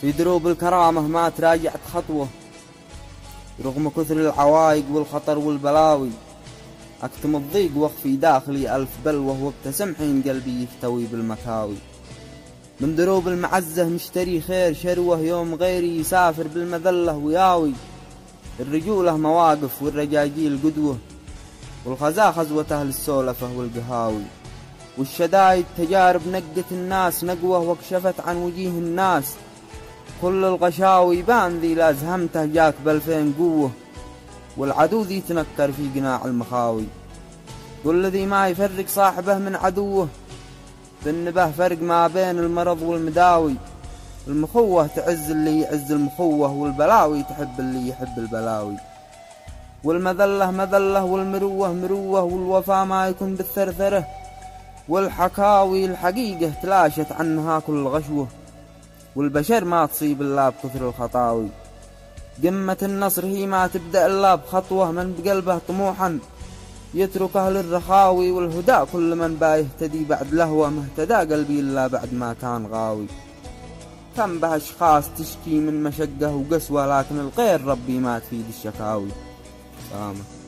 في دروب الكرامة ما تراجعت خطوة، رغم كثر العوايق والخطر والبلاوي. أكتم الضيق واخفي داخلي ألف بلوة، وابتسم حين قلبي يحتوي بالمكاوي. من دروب المعزة نشتري خير شروة، يوم غيري يسافر بالمذلة وياوي. الرجولة مواقف والرجاجيل قدوة، والخزا خزوة أهل السولفة والقهاوي. والشدايد تجارب نقت الناس نقوة، واكشفت عن وجيه الناس كل الغشاوي. بان ذي لازهمته جاك ب2000 قوة، والعدو ذي تنكر في قناع المخاوي. كل ذي ما يفرق صاحبه من عدوه، بالنبه فرق ما بين المرض والمداوي. المخوة تعز اللي يعز المخوة، والبلاوي تحب اللي يحب البلاوي. والمذلة مذلة والمروة مروة، والوفا ما يكون بالثرثرة. والحكاوي الحقيقة تلاشت عنها كل غشوة، والبشر ما تصيب إلا بكثر الخطاوي. قمة النصر هي ما تبدأ إلا بخطوة، من بقلبه طموحا يترك أهل الرخاوي. والهدى كل من با يهتدي بعد لهوة، ما اهتدى قلبي إلا بعد ما كان غاوي. كم به أشخاص تشكي من مشقة وقسوة، لكن الغير ربي ما تفيد الشكاوي. سلامة.